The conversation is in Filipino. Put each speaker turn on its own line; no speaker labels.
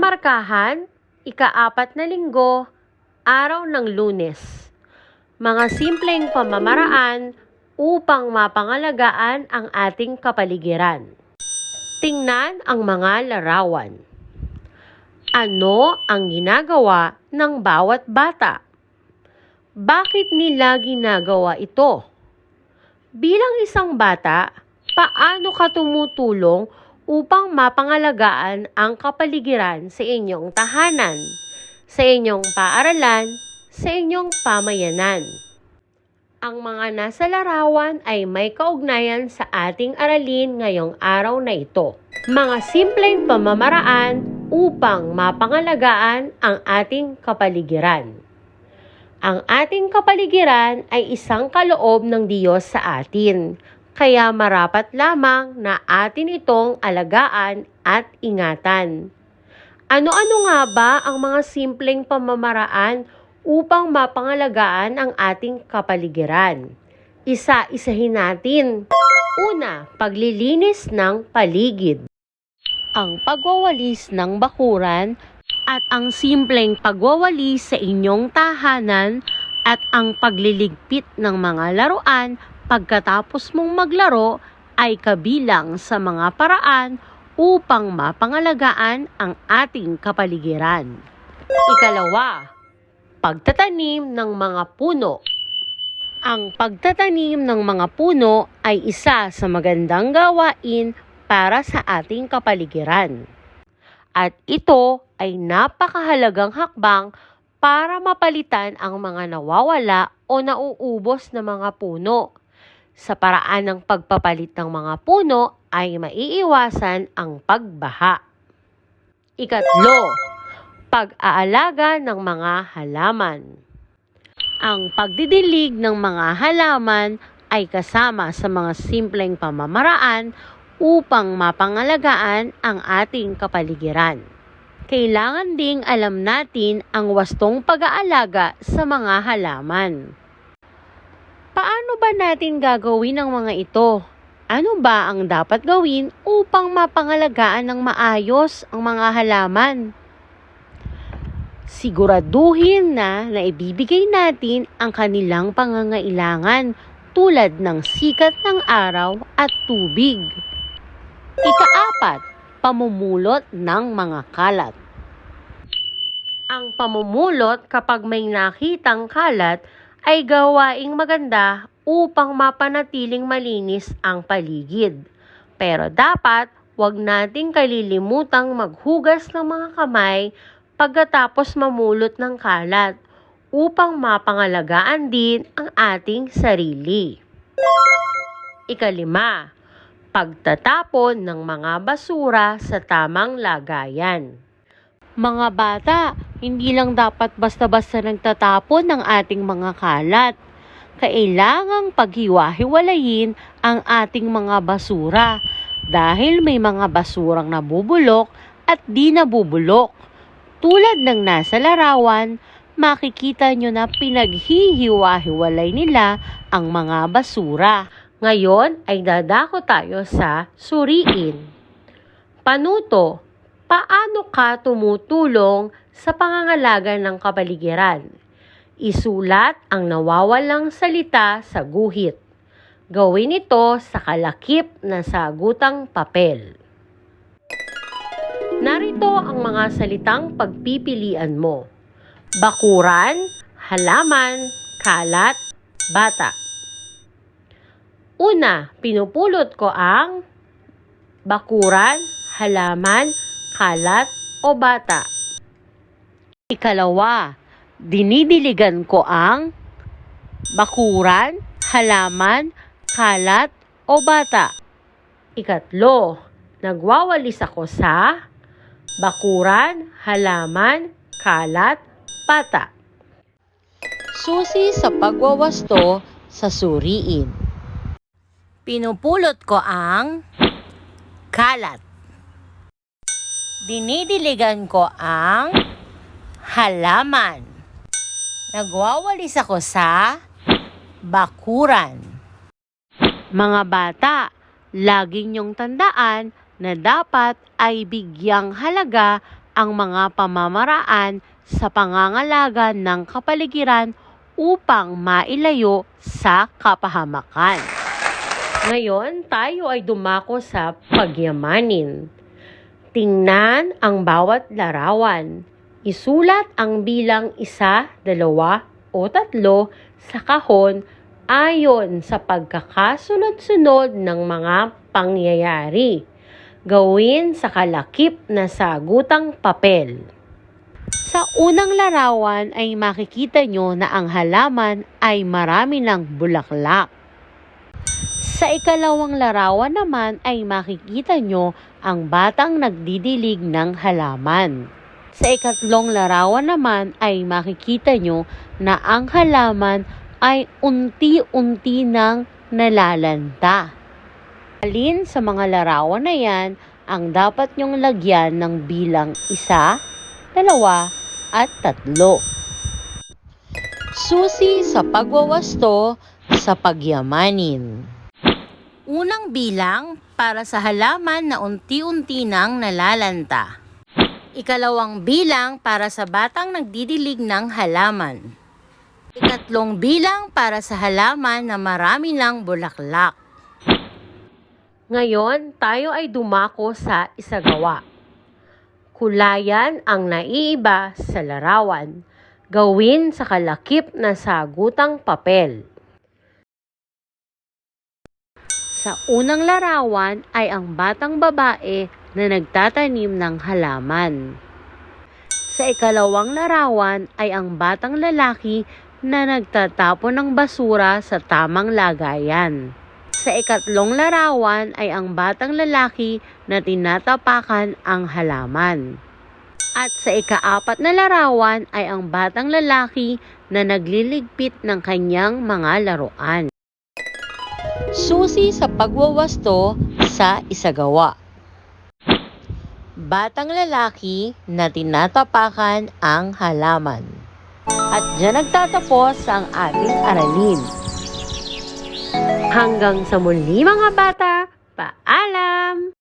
Markahan, ika-4 na linggo, araw ng Lunes. Mga simpleng pamamaraan upang mapangalagaan ang ating kapaligiran. Tingnan ang mga larawan. Ano ang ginagawa ng bawat bata? Bakit nila ginagawa ito? Bilang isang bata, paano ka tumutulong upang mapangalagaan ang kapaligiran sa inyong tahanan, sa inyong paaralan, sa inyong pamayanan? Ang mga nasa larawan ay may kaugnayan sa ating aralin ngayong araw na ito. Mga simpleng pamamaraan upang mapangalagaan ang ating kapaligiran. Ang ating kapaligiran ay isang kaloob ng Diyos sa atin. Kaya marapat lamang na atin itong alagaan at ingatan. Ano-ano nga ba ang mga simpleng pamamaraan upang mapangalagaan ang ating kapaligiran? Isa-isahin natin. Una, paglilinis ng paligid. Ang pagwawalis ng bakuran at ang simpleng pagwawalis sa inyong tahanan at ang pagliligpit ng mga laruan pagkatapos mong maglaro ay kabilang sa mga paraan upang mapangalagaan ang ating kapaligiran. Ikalawa, pagtatanim ng mga puno. Ang pagtatanim ng mga puno ay isa sa magandang gawain para sa ating kapaligiran. At ito ay napakahalagang hakbang para mapalitan ang mga nawawala o nauubos na mga puno. Sa paraan ng pagpapalit ng mga puno ay maiiwasan ang pagbaha. Ikatlo, pag-aalaga ng mga halaman. Ang pagdidilig ng mga halaman ay kasama sa mga simpleng pamamaraan upang mapangalagaan ang ating kapaligiran. Kailangan ding alam natin ang wastong pag-aalaga sa mga halaman. Paano ba natin gagawin ang mga ito? Ano ba ang dapat gawin upang mapangalagaan ng maayos ang mga halaman? Siguraduhin na ibibigay natin ang kanilang pangangailangan tulad ng sikat ng araw at tubig. Ika-4, pamumulot ng mga kalat. Ang pamumulot kapag may nakitang kalat ay gawaing maganda upang mapanatiling malinis ang paligid. Pero dapat huwag nating kalilimutang maghugas ng mga kamay pagkatapos mamulot ng kalat upang mapangalagaan din ang ating sarili. Ika-5, pagtatapon ng mga basura sa tamang lagayan. Mga bata, hindi lang dapat basta-basta nagtatapon ng ating mga kalat. Kailangang paghiwa-hiwalayin ang ating mga basura dahil may mga basurang nabubulok at di nabubulok. Tulad ng nasa larawan, makikita nyo na pinaghihiwa-hiwalay nila ang mga basura. Ngayon ay dadako tayo sa suriin. Panuto. Paano ka tumutulong sa pangangalaga ng kapaligiran? Isulat ang nawawalang salita sa guhit. Gawin ito sa kalakip na sagutang papel. Narito ang mga salitang pagpipilian mo. Bakuran, halaman, kalat, bata. Una, pinupulot ko ang bakuran, halaman, kalat o bata. Ikalawa, dinidiligan ko ang bakuran, halaman, kalat o bata. Ikatlo, nagwawalis ako sa bakuran, halaman, kalat, bata. Susi sa pagwawasto sa suriin. Pinupulot ko ang kalat. Dinidiligan ko ang halaman. Nagwawalis ako sa bakuran. Mga bata, lagi niyong tandaan na dapat ay bigyang halaga ang mga pamamaraan sa pangangalaga ng kapaligiran upang mailayo sa kapahamakan. Ngayon, tayo ay dumako sa pagyamanin. Tingnan ang bawat larawan. Isulat ang bilang 1, 2, o 3 sa kahon ayon sa pagkakasunod-sunod ng mga pangyayari. Gawin sa kalakip na sagutang papel. Sa unang larawan ay makikita nyo na ang halaman ay marami ng bulaklak. Sa ikalawang larawan naman ay makikita nyo ang batang nagdidilig ng halaman. Sa ikatlong larawan naman ay makikita nyo na ang halaman ay unti-unti nang nalalanta. Alin sa mga larawan na yan ang dapat nyong lagyan ng bilang 1, 2, at 3. Susi sa pagwawasto sa pagyamanin. Unang bilang para sa halaman na unti-unti nang nalalanta. Ikalawang bilang para sa batang nagdidilig ng halaman. Ikatlong bilang para sa halaman na marami ng bulaklak. Ngayon, tayo ay dumako sa isagawa. Kulayan ang naiiba sa larawan. Gawin sa kalakip na sagutang papel. Sa unang larawan ay ang batang babae na nagtatanim ng halaman. Sa ikalawang larawan ay ang batang lalaki na nagtatapon ng basura sa tamang lagayan. Sa ikatlong larawan ay ang batang lalaki na tinatapakan ang halaman. At sa ikaapat na larawan ay ang batang lalaki na nagliligpit ng kanyang mga laruan. Susi sa pagwawasto sa isagawa. Batang lalaki na tinatapakan ang halaman. At diyan nagtatapos ang ating aralin. Hanggang sa muli mga bata, paalam!